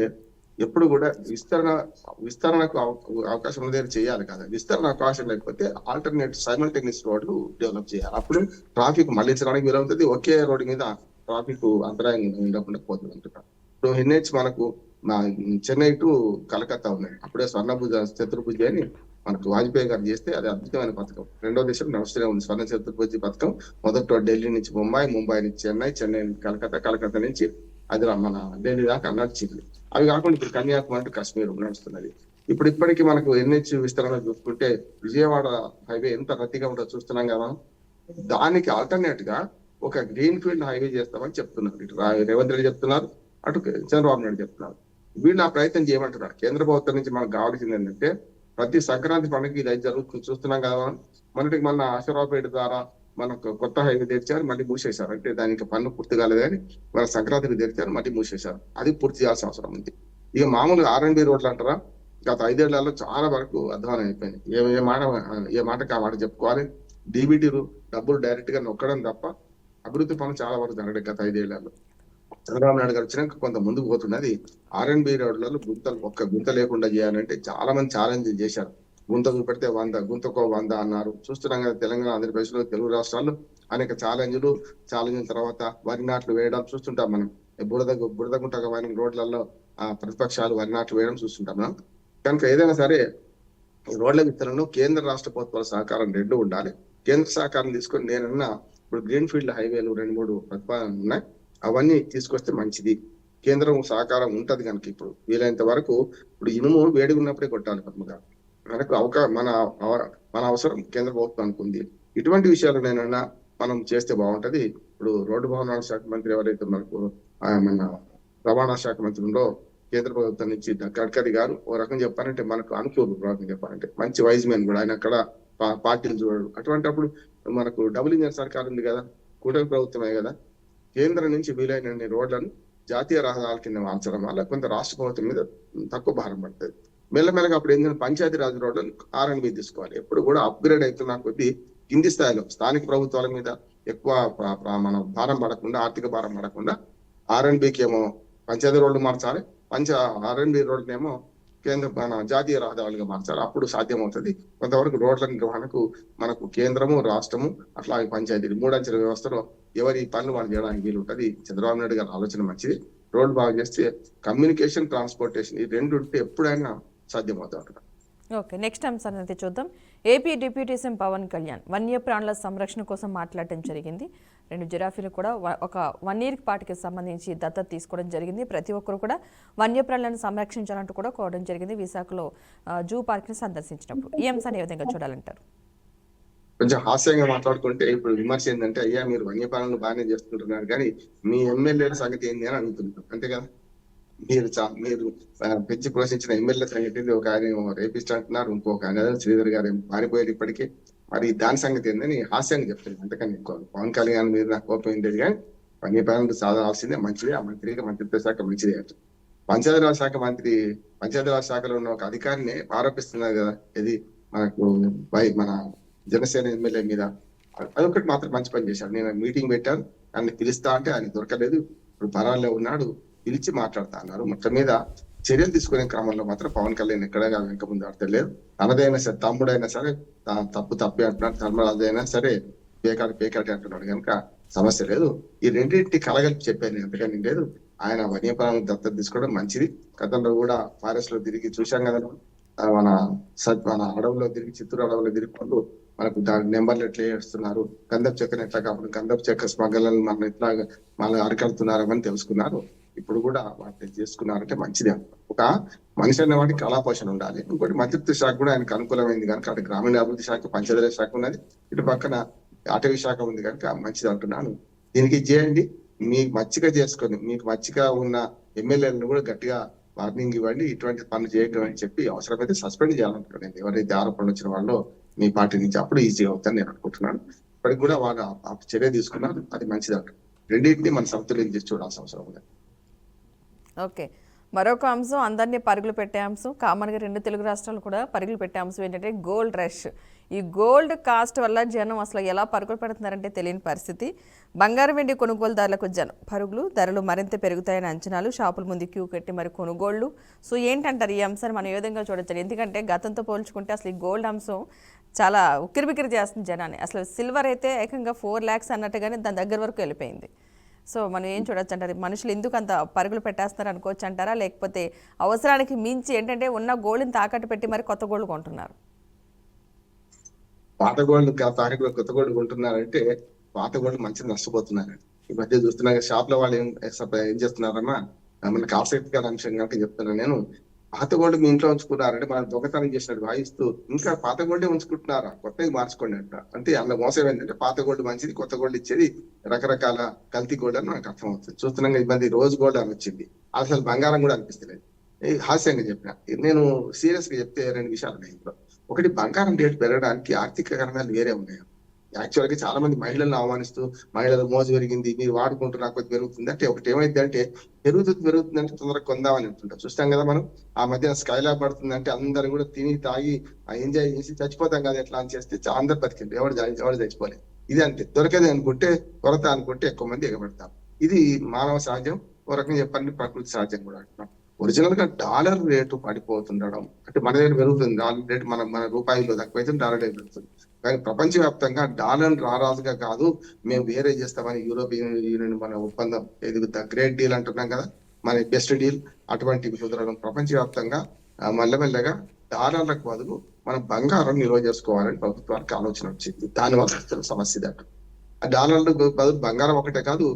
ఎప్పుడు కూడా విస్తరణకు అవకాశం ఉన్నది చేయాలి కదా, విస్తరణ అవకాశం లేకపోతే ఆల్టర్నేట్ సైమల్టేనియస్ రోడ్లు డెవలప్ చేయాలి. అప్పుడు ట్రాఫిక్ మళ్లించడానికి వీలవుతుంది, ఒకే రోడ్డు మీద ట్రాఫిక్ అంతరాయం ఉండకుండా పోతుంది అంటున్నారు. ఇప్పుడు ఎన్హెచ్ మనకు చెన్నై టు కలకత్తా ఉన్నాయి. అప్పుడే స్వర్ణభుజ చతుర్భుజి అని మనకు వాజ్పేయి గారు చేస్తే అది అద్భుతమైన పథకం. రెండో దేశం నడుస్తూనే ఉంది స్వర్ణ చతుర్భుజి పథకం. మొదట ఢిల్లీ నుంచి ముంబై, ముంబై నుంచి చెన్నై, చెన్నై నుంచి కలకత్తా, కలకత్తా నుంచి అది మన ఢిల్లీ దాకా నడిచింది. అవి కాకుండా ఇప్పుడు కన్యాకుమారి టు కాశ్మీర్ నడుస్తున్నది. ఇప్పటికి మనకు ఎన్హెచ్ విస్తరణ చూసుకుంటే విజయవాడ హైవే ఎంత రద్దీగా ఉంటుందో చూస్తున్నాం కదా. దానికి ఆల్టర్నేట్ గా ఒక గ్రీన్ ఫీల్డ్ హైవే చేస్తామని చెప్తున్నారు. ఇటు రేవంత్ రెడ్డి చెప్తున్నారు, అటు చంద్రబాబు నాయుడు చెప్తున్నారు. వీళ్ళు ఆ ప్రయత్నం చేయమంటున్నారు. కేంద్ర ప్రభుత్వం నుంచి మనకు కావాల్సింది ఏంటంటే ప్రతి సంక్రాంతి పండుగకి ఇది జరుగుతుంది చూస్తున్నాం కదా. మొన్నటికి మన అశ్వరావుపేట ద్వారా మనకు కొత్త హైవే తెరిచారు, మళ్ళీ మూసేశారు. అంటే దానికి పన్ను పూర్తి కాలేదు కానీ మన సంక్రాంతికి తెరిచారు, మళ్ళీ మూసేశారు. అది పూర్తి చేయాల్సిన అవసరం ఉంది. ఇక మామూలుగా R&B రోడ్లు అంటారా, గత 5 ఏళ్లలో చాలా వరకు అధ్వానం అయిపోయింది. ఏ మాటకి ఆ మాట చెప్పుకోవాలి. DBT డబ్బులు డైరెక్ట్ గా నొక్కడం తప్ప అభివృద్ధి పనులు చాలా వరకు జరగలేదు గత 5 ఏళ్లలో. చంద్రబాబు నాయుడు గారు వచ్చినాక కొంత ముందుకు పోతున్నది. R&B రోడ్లలో ఒక్క గుంత లేకుండా చేయాలంటే చాలా మంది ఛాలెంజ్ చేశారు. గుంత చూపెడితే 100, గుంతకో 100 అన్నారు. చూస్తున్నాం కదా తెలంగాణ, ఆంధ్రప్రదేశ్ లో, తెలుగు రాష్ట్రాల్లో అనేక ఛాలెంజ్ల తర్వాత వరి నాట్లు వేయడం చూస్తుంటాం మనం. బురద గుంటగా రోడ్లలో ప్రతిపక్షాలు వరి నాట్లు వేయడం చూస్తుంటాం మనం. కనుక ఏదైనా సరే రోడ్ల విస్తరణలో కేంద్ర రాష్ట్ర ప్రభుత్వాల సహకారం 2 ఉండాలి. కేంద్ర సహకారం తీసుకొని నేనన్నా ఇప్పుడు గ్రీన్ ఫీల్డ్ హైవేలు 2-3 ప్రతిపాదనలు ఉన్నాయి, అవన్నీ తీసుకొస్తే మంచిది. కేంద్రం సహకారం ఉంటది కనుక ఇప్పుడు వీలైనంత వరకు ఇప్పుడు ఇనుము వేడిగా ఉన్నప్పుడే కొట్టాలి. పద్మగారు మనకు మన అవసరం కేంద్ర ప్రభుత్వం అనుకుంది. ఇటువంటి విషయాలు నేనన్నా మనం చేస్తే బాగుంటది. ఇప్పుడు రోడ్డు భవనాల శాఖ మంత్రి ఎవరైతే మనకు మన రవాణా శాఖ మంత్రి ఉందో కేంద్ర ప్రభుత్వం నుంచి గడ్కరీ గారు ఓ రకం చెప్పారంటే మనకు అనుకూలు. రకం చెప్పాలంటే మంచి వైజ్ మ్యాన్ కూడా, ఆయన అక్కడ పార్టీలు చూడడు. అటువంటిప్పుడు మనకు డబుల్ ఇంజన్ సర్కార్ ఉంది కదా, కూటమి ప్రభుత్వమే కదా, కేంద్రం నుంచి వీలైనన్ని రోడ్లను జాతీయ రహదారుల కింద మార్చడం వల్ల కొంత రాష్ట్ర ప్రభుత్వం మీద తక్కువ భారం పడుతుంది. మెల్లమెల్లగా అప్పుడు ఏంటంటే పంచాయతీ రాజ్ రోడ్లను R&B తీసుకోవాలి. ఎప్పుడు కూడా అప్గ్రేడ్ అవుతున్న కొద్దీ కింది స్థాయిలో స్థానిక ప్రభుత్వాల మీద ఎక్కువ మన భారం పడకుండా, ఆర్థిక భారం పడకుండా R&Bకి ఏమో పంచాయతీ రోడ్లు మార్చాలి, R&B రోడ్లనేమో మన జాతీయ రహదారులుగా మార్చాలి. అప్పుడు సాధ్యమవుతుంది. కొంతవరకు రోడ్ల నిర్వహణకు మనకు కేంద్రము, రాష్ట్రము, అట్లాగే పంచాయతీలు మూడంచెల వ్యవస్థలో ఎవరి పనులు వాళ్ళు చేయడానికి వీలు ఉంటుంది. చంద్రబాబు నాయుడు గారి ఆలోచన మంచిది. రోడ్లు బాగా చేస్తే కమ్యూనికేషన్, ట్రాన్స్పోర్టేషన్ ఈ రెండు ఉంటే ఎప్పుడైనా సాధ్యమవుతూ ఉంటుంది. ఓకే, నెక్స్ట్ అంశాన్ని అయితే చూద్దాం. AP deputy CM Pawan Kalyan వన్యప్రాణుల సంరక్షణ కోసం మాట్లాడటం జరిగింది. 2 జిరాఫీలు కూడా ఒక 1 year పాటికి సంబంధించి దత్తత తీసుకోవడం జరిగింది. ప్రతి ఒక్కరు కూడా వన్యప్రాణులను సంరక్షించాలంటూ కూడా కోరడం జరిగింది విశాఖలో జూ పార్క్ని సందర్శించినప్పుడు. ఈ అంశాన్ని ఏ విధంగా చూడాలంటారు? కొంచెం హాస్యంగా మాట్లాడుకుంటే ఇప్పుడు విమర్శ ఏంటంటే, అయ్యా మీరు వన్యప్రాణులు బాగానే చేస్తుంటున్నారు కానీ మీ ఎమ్మెల్యేల సంగతి ఏంది అని అడుగుతున్నారు. అంతే కదా, మీరు పెంచి పోషించిన ఎమ్మెల్యే సంగతి ఒక ఆయన రేపిస్ట్ అంటున్నారు, ఇంకొక ఆయన శ్రీధర్ గారు మారిపోయారు ఇప్పటికే. మరి దాని సంగతి ఏందని హాస్యంగా చెప్తాను. అంతకని పవన్ కళ్యాణ్ మీద నాకు కోపం ఏంటది కానీ వన్యప్రాణులు సాధాల్సిందే, మంచిదే. ఆ మంత్రిత్వ శాఖ మంచిదే అంట. పంచాయతీరాజ్ శాఖ మంత్రి పంచాయతీరాజ్ శాఖలో ఉన్న ఒక అధికారిని ఆరోపిస్తున్నారు కదా, ఇది మనకు మన జనసేన ఎమ్మెల్యే మీద. అదొకటి మాత్రం మంచి పని చేశాడు. నేను మీటింగ్ పెట్టాను, ఆయన పిలుస్తా అంటే ఆయన దొరకలేదు. ఇప్పుడు పరాల్లో ఉన్నాడు, పిలిచి మాట్లాడుతా అన్నారు. మొత్తం మీద చర్యలు తీసుకునే క్రమంలో మాత్రం పవన్ కళ్యాణ్ ఎక్కడా వెనక ముందు ఆడతలేదు. తనదైనా సరే, తమ్ముడైనా సరే తప్పే అంటున్నాడు, తమ్ముడైనా సరే పేకాటి అంటున్నాడు కనుక సమస్య లేదు. ఈ రెండింటి కలగలిపి చెప్పాను నేను, అంతకని లేదు. ఆయన వన్యప్రాణులకు దత్తత తీసుకోవడం మంచిది. గతంలో కూడా ఫారెస్ట్ లో తిరిగి చూశాం కదా, మన అడవుల్లో తిరిగి, చిత్తూరు అడవుల్లో తిరిగి మనకు దాని నెంబర్లు ఎట్లా చేస్తున్నారు, గంధపు చెక్కను ఎట్లా కాకుండా గంధపు చెక్క స్మగ్లర్లను మనం ఎట్లా మనం అరికడుతున్నారని తెలుసుకున్నారు. ఇప్పుడు కూడా వాటిని చేసుకున్నారంటే మంచిదే. ఒక మనిషి అనే వాటికి కళాపోషణ ఉండాలి. ఇంకోటి మంత్రిత్వ శాఖ కూడా ఆయనకు అనుకూలమైంది కనుక అటు గ్రామీణాభివృద్ధి శాఖ, పంచాయతీరాజ్ శాఖ ఉన్నది, ఇటు పక్కన అటవీ శాఖ ఉంది కనుక మంచిది అంటున్నాను. దీనికి చేయండి, మీకు మచ్చిక చేసుకొని, మీకు మచ్చిక ఉన్న ఎమ్మెల్యేలను కూడా గట్టిగా వార్నింగ్ ఇవ్వండి, ఇటువంటి పనులు చేయటం అని చెప్పి అవసరమైతే సస్పెండ్ చేయాలనుకుంటున్నాను. ఎవరైతే ఆరోపణలు వచ్చిన వాళ్ళు మీ పార్టీ నుంచి, అప్పుడు ఈజీగా అవుతుందని నేను అనుకుంటున్నాను. ఇప్పటికి కూడా వాళ్ళు చర్య తీసుకున్నారు, అది మంచిది అంట. రెండింటినీ మనం సమతుల్యం చేసి చూడాల్సిన అవసరం ఉంది. ఓకే, మరొక అంశం అందరినీ పరుగులు పెట్టే అంశం, కామన్గా 2 తెలుగు రాష్ట్రాలు కూడా పరుగులు పెట్టే అంశం ఏంటంటే గోల్డ్ రష్. ఈ గోల్డ్ కాస్ట్ వల్ల జనం అసలు ఎలా పరుగులు పెడుతున్నారంటే తెలియని పరిస్థితి. బంగారం వెండి కొనుగోలుదారులకు జనం పరుగులు, ధరలు మరింత పెరుగుతాయని అంచనాలు, షాపుల ముందు క్యూ కట్టి మరి కొనుగోళ్లు. సో ఏంటంటారు ఈ అంశాన్ని మనం ఏ విధంగా చూడొచ్చు? ఎందుకంటే గతంతో పోల్చుకుంటే అసలు ఈ గోల్డ్ అంశం చాలా ఉక్కిరిబిక్కిరి చేస్తుంది జనాన్ని. అసలు సిల్వర్ అయితే ఏకంగా 4 lakhs అన్నట్టుగానే దాని దగ్గర వరకు వెళ్ళిపోయింది. సో మనం ఏం చూడొచ్చు అంటారు? మనుషులు ఎందుకు అంత పరుగులు పెట్టేస్తున్నారు అనుకోవచ్చు అంటారా, లేకపోతే అవసరానికి మించి ఏంటంటే ఉన్న గోల్డ్ని తాకట్టు పెట్టి మరి కొత్త గోల్డ్ కొంటున్నారు? పాత గోల్డ్ తాకట్టు కొత్త గోల్డ్ కొంటున్నారంటే పాత గోల్డ్ మంచిగా నష్టపోతున్నారండి. ఈ మధ్య చూస్తున్నా షాప్ లో వాళ్ళు ఏం చేస్తున్నారన్నా, మనకు ఆసక్తికర అంశం కనుక చెప్తున్నాను నేను. పాత గోల్డ్ మీ ఇంట్లో ఉంచుకున్నారంటే మనం దొంగతనం చేసినట్టు భావిస్తూ ఇంకా పాత గోల్డే ఉంచుకుంటున్నారా, కొత్తగా మార్చుకోండి అంట. అంటే అందులో మోసం ఏంటంటే పాత గోల్డ్ మంచిది, కొత్త గోల్డ్ ఇచ్చేది రకరకాల కల్తీ గోల్డ్ అని మనకు అర్థమవుతుంది. చూస్తున్నాం ఇబ్బంది, రోజు గోల్డ్ అని వచ్చింది, అసలు బంగారం కూడా అనిపిస్తలేదు. హాస్యంగా చెప్పిన నేను సీరియస్ గా చెప్తే 2 విషయాలు ఉన్నాయి ఇంట్లో. ఒకటి, బంగారం రేటు పెరగడానికి ఆర్థిక కారణాలు వేరే ఉన్నాయి. యాక్చువల్ గా చాలా మంది మహిళలను అవమానిస్తూ మహిళలు మోజు పెరిగింది, మీరు వాడుకుంటున్నా కొద్ది పెరుగుతుంది అంటే, ఒకటి ఏమైంది అంటే పెరుగుతుంది అంటే తొందరగా కొందామని అంటుంటారు. చూస్తాం కదా మనం, ఆ మధ్య స్కైలాబ్ పడుతుంది అంటే అందరూ కూడా తిని తాగి ఎంజాయ్ చేసి చచ్చిపోతాం కదా ఎట్లా అని చేస్తే అందరు బతికింది, ఎవరు చచ్చిపోలేదు. ఇది అంతే, దొరకదు అనుకుంటే కొరత అనుకుంటే ఎక్కువ మంది ఎగబడతాం. ఇది మానవ సహజం, ఓ రకంగా చెప్పండి ప్రకృతి సహజం కూడా అంటున్నాం. ఒరిజినల్ గా డాలర్ రేటు పడిపోతుండడం అంటే మన దగ్గర పెరుగుతుంది, డాలర్ రేటు మన రూపాయల్లో తక్కువైతే డాలర్ రేటు పెరుగుతుంది. కానీ ప్రపంచవ్యాప్తంగా డాలర్ రారాజుగా కాదు, మేము వేరే చేస్తామని యూరోపియన్ యూనియన్ మన ఒప్పందం ద గ్రేట్ డీల్ అంటున్నాం కదా, మన బెస్ట్ డీల్, అటువంటి కుదరడం ప్రపంచవ్యాప్తంగా మెల్లమెల్లగా డాలర్లకు బదులు మనం బంగారం నిల్వ చేసుకోవాలని ప్రభుత్వానికి ఆలోచన వచ్చింది. దానివల్ల సమస్య దట్ ఆ డాలర్లకు బదులు బంగారం ఒకటే కాదు,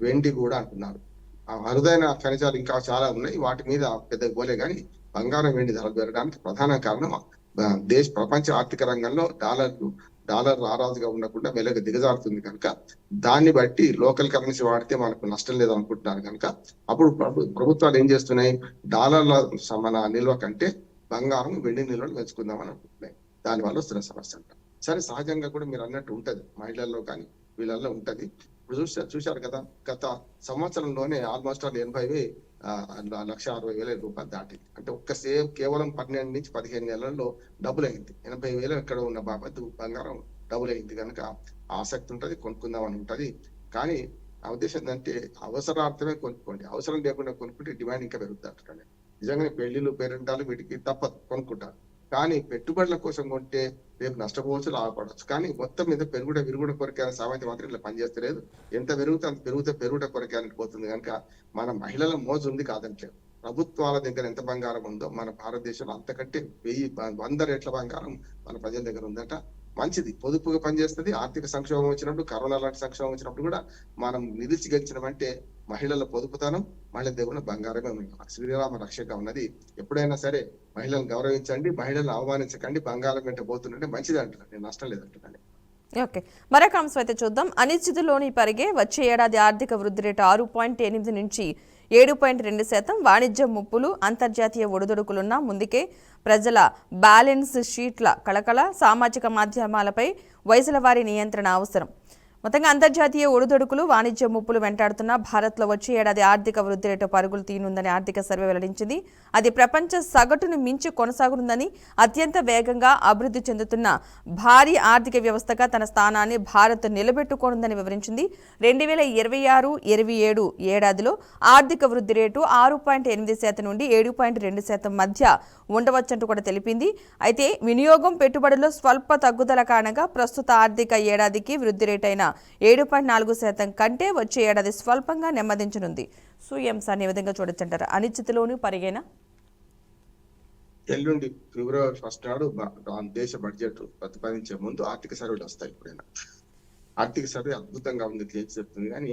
వెండి కూడా అంటున్నారు. అరుదైన ఖనిజాలు ఇంకా చాలా ఉన్నాయి, వాటి మీద పెద్ద పోలే కానీ బంగారం వెండి ధరలు పెరగడానికి ప్రధాన కారణం ప్రపంచ ఆర్థిక రంగంలో డాలర్ రారాజుగా ఉండకుండా మెల్లగా దిగజారుతుంది కనుక, దాన్ని బట్టి లోకల్ కరెన్సీ వాడితే మనకు నష్టం లేదనుకుంటున్నారు కనుక అప్పుడు ప్రభుత్వాలు ఏం చేస్తున్నాయి, డాలర్ల మన నిల్వ కంటే బంగారం వెండి నిల్వలు పెంచుకుందాం అని అనుకుంటున్నాయి. దానివల్ల వస్తున్న సమస్య అంట. సరే సహజంగా కూడా మీరు అన్నట్టు ఉంటది మహిళల్లో కానీ వీళ్ళల్లో ఉంటది. ఇప్పుడు చూశారు కదా, గత సంవత్సరంలోనే ఆల్మోస్ట్ ఆల్ 1,60,000 రూపాయలు దాటింది. అంటే కేవలం 12 నుంచి 15 నెలల్లో డబుల్ అయింది. 80,000 ఎక్కడ ఉన్న బాబద్దు బంగారం డబుల్ అయింది కనుక ఆసక్తి ఉంటది, కొనుక్కుందామని ఉంటది. కానీ నా ఉద్దేశం ఏంటంటే అవసరార్థమే కొనుక్కోండి. అవసరం లేకుండా కొనుక్కుంటే డిమాండ్ ఇంకా పెరుగుతుంది అంటారు. నిజంగానే పెళ్లిళ్ళు పేరెంటాలు వీటికి తప్పదు, కొనుక్కుంటారు. కానీ పెట్టుబడుల కోసం కొంటే రేపు నష్టపోవచ్చు, లాభపడవచ్చు. కానీ మొత్తం మీద విరుగుడ కొరకే సామెత మాత్రం ఇట్లా పనిచేస్తలేదు. ఎంత పెరుగుతే అంత పెరుగుట కొరకే అని పోతుంది కనుక మన మహిళల మోజు ఉంది కాదంటలేదు. ప్రభుత్వాల దగ్గర ఎంత బంగారం ఉందో మన భారతదేశంలో అంతకంటే 100 రెట్ల బంగారం మన ప్రజల దగ్గర ఉందట. మంచిది, పొదుపుగా పనిచేస్తుంది. ఆర్థిక సంక్షోభం వచ్చినప్పుడు, కరోనా లాంటి సంక్షోభం వచ్చినప్పుడు కూడా మనం నిలిచి గెలిచినామంటే మహిళల పొదుపుతనం, మహిళల దేవుని బంగారమే ఉంది. శ్రీరామ రక్షక ఉన్నది. ఎప్పుడైనా సరే మహిళలను గౌరవించండి, మహిళలను అవమానించకండి. బంగారం వెంట పోతుందంటే మంచిది అంటున్నాను, నేను నష్టం లేదంటున్నాను. ఓకే, మరొక అంశం అయితే చూద్దాం. అనిశ్చితిలోని పరిగే వచ్చే ఏడాది ఆర్థిక వృద్ధి రేటు 6.8 నుంచి 7.2%. వాణిజ్య ముప్పులు, అంతర్జాతీయ ఒడిదుడుకులున్న ముందుకే ప్రజల బ్యాలెన్స్ షీట్ల కళకళ, సామాజిక మాధ్యమాలపై వయసుల వారి నియంత్రణ అవసరం. మొత్తంగా అంతర్జాతీయ ఒడిదుడుకులు, వాణిజ్య ముప్పులు వెంటాడుతున్న భారత్లో వచ్చే ఏడాది ఆర్థిక వృద్ధి రేటు పరుగులు తీయనుందని ఆర్థిక సర్వే వెల్లడించింది. అది ప్రపంచ సగటును మించి కొనసాగుతుందని, అత్యంత వేగంగా అభివృద్ధి చెందుతున్న భారీ ఆర్థిక వ్యవస్థగా తన స్థానాన్ని భారత్ నిలబెట్టుకోనుందని వివరించింది. 2026-27 ఏడాదిలో ఆర్థిక వృద్ధి రేటు 6.8% నుండి 7.2% మధ్య ఉండవచ్చంటూ కూడా తెలిపింది. అయితే వినియోగం, పెట్టుబడుల్లో స్వల్ప తగ్గుదల కారణంగా ప్రస్తుత ఆర్థిక ఏడాదికి వృద్ధి రేటు అయిన 7.4% కంటే వచ్చే ఏడాది స్వల్పంగా నెమ్మదించనుంది. సో ఈ అంశాన్ని ఏ విధంగా చూడొచ్చంటారు? అనిశ్చితిలోనూ పరిగేనా? ఎల్లుండి ఫిబ్రవరి 1 నాడు దేశ బడ్జెట్ ప్రతిపాదించే ముందు ఆర్థిక సర్వేలు వస్తాయి. ఎప్పుడైనా ఆర్థిక సర్వే అద్భుతంగా ఉంది, తేల్చి చెప్తుంది. కానీ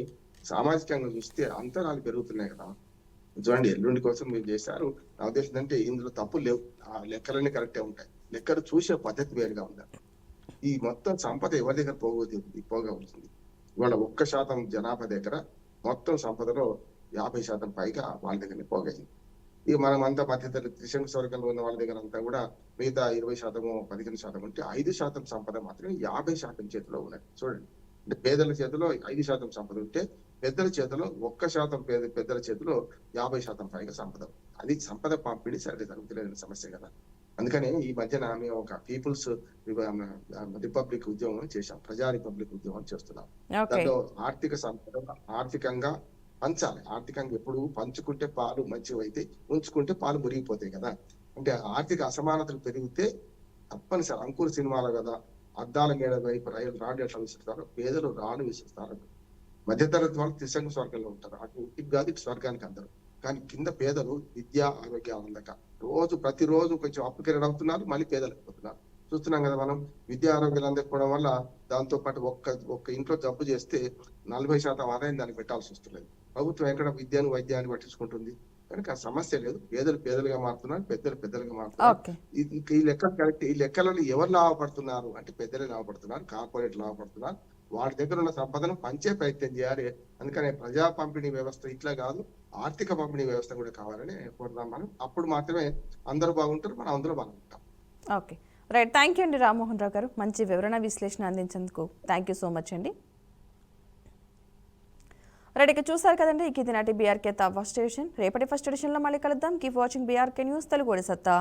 సామాజికంగా చూస్తే అంతరాలు పెరుగుతున్నాయి కదా. చూడండి, ఎల్లుండి కోసం మీరు చేశారు. నా ఉద్దేశం అంటే ఇందులో తప్పులు లేవు, ఆ లెక్కలన్నీ కరెక్టే ఉంటాయి. లెక్కలు చూసే పద్ధతి వేరుగా ఉండాలి. ఈ మొత్తం సంపద ఎవరి దగ్గర పోగవుతుంది. ఇవాళ 1% జనాభా దగ్గర మొత్తం సంపదలో 50% పైగా వాళ్ళ దగ్గర పోగైంది. ఇక మనం అంతా మధ్యతరగతి త్రిశంకు వర్గంలో ఉన్న వాళ్ళ దగ్గర అంతా కూడా మిగతా 20%, 15% ఉంటే 5% సంపద మాత్రమే 50% చేతిలో ఉన్నది. చూడండి, అంటే పేదల చేతిలో 5% సంపద ఉంటే పెద్దల చేతిలో 1% పెద్దల చేతిలో 50% పైగా సంపద. అది సంపద పంపిణీ సరే జరుగుతులేని సమస్య కదా. అందుకనే ఈ మధ్యన మేము ఒక పీపుల్స్ రిపబ్లిక్ ఉద్యమం చేశాం, ప్రజా రిపబ్లిక్ ఉద్యమం చేస్తున్నాం. దాంట్లో ఆర్థిక సంపద ఆర్థికంగా పంచాలి. ఆర్థికంగా ఎప్పుడు పంచుకుంటే పాలు మంచివి అయితే, ఉంచుకుంటే పాలు మురిగిపోతాయి కదా. అంటే ఆర్థిక అసమానతలు పెరిగితే తప్పనిసరి. అంకుర్ సినిమాలో కదా, అద్దాల మేడ వైపు రాడు ఎట్లా విసురుతారో పేదలు రాళ్ళు విసురుతారు. మధ్యతరగతి వాళ్ళు త్రిశంకు స్వర్గంలో ఉంటారు. అటు ఇంటికి కాదు, ఇటు స్వర్గానికి అందరు. కానీ కింద పేదలు విద్య, ఆరోగ్యం అందక ప్రతిరోజు కొంచెం అప్పుకెరడు అవుతున్నారు, మళ్ళీ పేదలు అయిపోతున్నారు. చూస్తున్నాం కదా మనం. విద్య, ఆరోగ్యాలు అందకపోవడం వల్ల దాంతో పాటు ఒక్క ఇంట్లో జబ్బు చేస్తే 40% ఆదాయం దానికి పెట్టాల్సి వస్తున్నది. ప్రభుత్వం ఎక్కడ విద్యను, వైద్యాన్ని పట్టించుకుంటుంది? కనుక సమస్య లేదు. పేదలుగా మారుతున్నారు, పెద్దలుగా మారుతున్నారు. ఈ లెక్కలు కరెక్ట్. ఈ లెక్కలలో ఎవరు లాభపడుతున్నారు అంటే పెద్దలే లాభపడుతున్నారు, కార్పొరేట్ లాభపడుతున్నారు. వాడి దగ్గర ఉన్న సంపదను పంచే ప్రయత్నం చేయాలి. అందుకనే ప్రజా పంపిణీ వ్యవస్థ ఇట్లా కాదు, ఆర్థిక పంపిణీ వ్యవస్థ కూడా కావాలని కోరుదాం మనం. అప్పుడు మాత్రమే అందరూ బాగుంటారు, మనం అందరూ బాగుంటాం. Okay, right. థ్యాంక్ యూ అండి రామ్మోహన్ రావు గారు, మంచి వివరణ విశ్లేషణ అందించేందుకు థ్యాంక్ యూ సో మచ్ అండి. రైట్, ఇక చూసారు కదండి, ఇది నాటి బీఆర్కే ఫస్ట్ ఎడిషన్. రేపటి ఫస్ట్ ఎడిషన్లో మళ్ళీ కలుద్దాం. Keep watching BRK news, Telugu సత్తా.